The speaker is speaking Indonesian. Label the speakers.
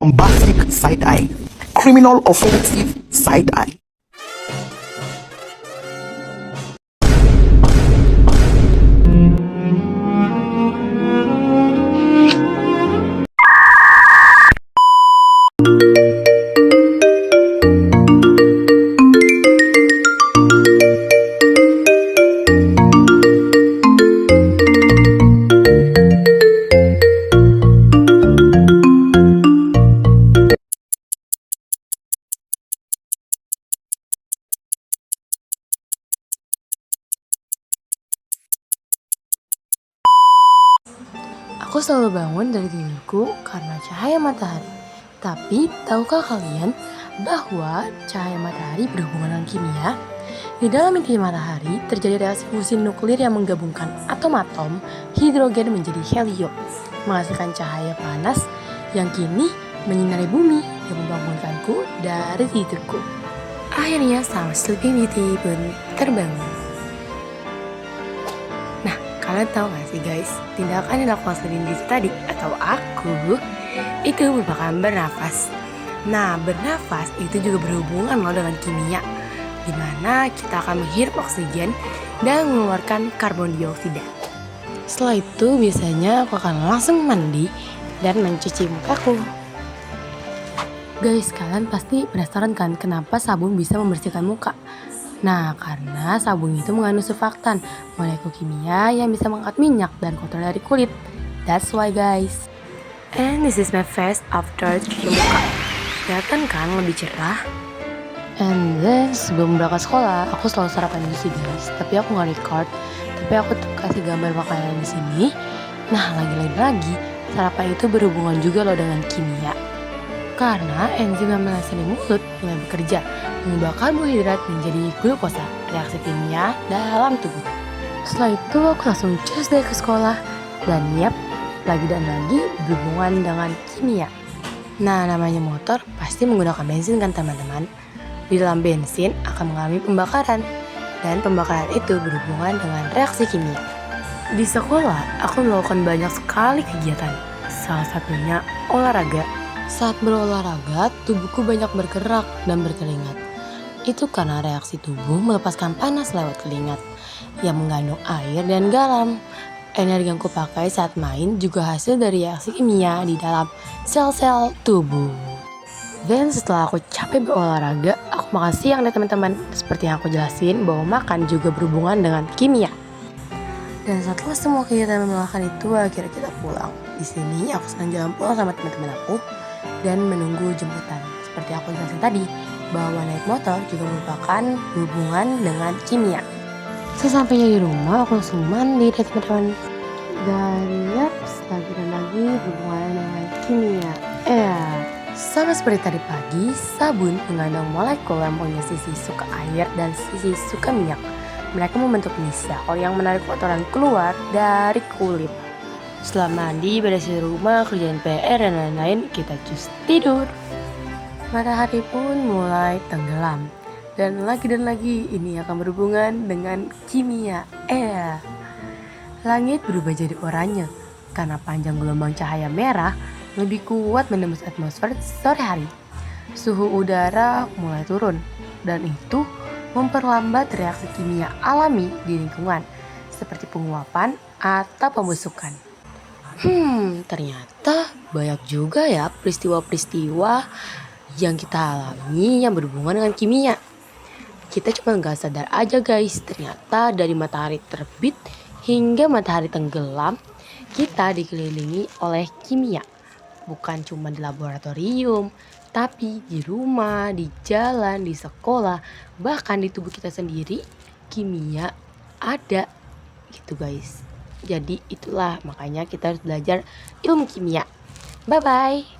Speaker 1: bombastic side eye, criminal offensive side eye.
Speaker 2: Aku selalu bangun dari tidurku karena cahaya matahari. Tapi, tahukah kalian bahwa cahaya matahari berhubungan dengan kimia? Di dalam inti matahari terjadi reaksi fusi nuklir yang menggabungkan atom-atom hidrogen menjadi helium, menghasilkan cahaya panas yang kini menyinari bumi dan membangunkanku dari tidurku. Akhirnya sang Sleeping Beauty pun terbangun. Kalian tahu gak sih guys, tindakan yang dilakukan Sleeping Beauty tadi atau aku itu merupakan bernafas. Nah, bernafas itu juga berhubungan loh dengan kimia, dimana kita akan menghirup oksigen dan mengeluarkan karbon dioksida. Setelah itu biasanya aku akan langsung mandi dan mencuci mukaku. Guys, kalian pasti penasaran kan kenapa sabun bisa membersihkan muka? Nah, karena sabun itu mengandung surfaktan, molekul kimia yang bisa mengangkat minyak dan kotoran dari kulit. That's why guys. And this is my face after cuci muka. Kelihatan kan lebih cerah? And then sebelum berangkat sekolah, aku selalu sarapan di sini guys. Tapi aku nggak record. Tapi aku kasih gambar makanan di sini. Nah, lagi, sarapan itu berhubungan juga loh dengan kimia. Karena enzim yang menyelesaikan mulut mulai bekerja, mengubah karbohidrat menjadi glukosa, reaksi kimia dalam tubuh. Setelah itu aku langsung cus deh ke sekolah. Dan lagi berhubungan dengan kimia. Nah, namanya motor pasti menggunakan bensin kan teman-teman. Di dalam bensin akan mengalami pembakaran. Dan pembakaran itu berhubungan dengan reaksi kimia. Di sekolah aku melakukan banyak sekali kegiatan. Salah satunya olahraga. Saat berolahraga, tubuhku banyak bergerak dan berkeringat. Itu karena reaksi tubuh melepaskan panas lewat keringat yang mengandung air dan garam. Energi yang kupakai saat main juga hasil dari reaksi kimia di dalam sel-sel tubuh. Dan setelah aku capek berolahraga, aku makan siang deh teman-teman. Seperti yang aku jelasin bahwa makan juga berhubungan dengan kimia. Dan setelah semua kegiatan melelahkan itu, akhirnya kita pulang. Di sini aku senang jalan pulang sama teman-teman aku dan menunggu jemputan. Seperti aku jelasin tadi, bahwa naik motor juga merupakan hubungan dengan kimia. Sesampainya di rumah, aku langsung mandi deh teman-teman. Dan lagi berhubungan dengan kimia. Sama seperti tadi pagi, sabun mengandung molekul yang punya sisi suka air dan sisi suka minyak. Mereka membentuk inisial yang menarik kotoran keluar dari kulit. Setelah mandi, beresin rumah, kerjain PR dan lain-lain, kita cus tidur. Matahari pun mulai tenggelam. Dan lagi ini akan berhubungan dengan kimia. Langit berubah jadi oranye karena panjang gelombang cahaya merah lebih kuat menembus atmosfer sore hari. Suhu udara mulai turun dan itu memperlambat reaksi kimia alami di lingkungan seperti penguapan atau pembusukan. Ternyata banyak juga ya peristiwa-peristiwa yang kita alami yang berhubungan dengan kimia. Kita cuma gak sadar aja guys, ternyata dari matahari terbit hingga matahari tenggelam, kita dikelilingi oleh kimia. Bukan cuma di laboratorium, tapi di rumah, di jalan, di sekolah, bahkan di tubuh kita sendiri, kimia ada gitu guys. Jadi itulah makanya kita harus belajar ilmu kimia. Bye-bye.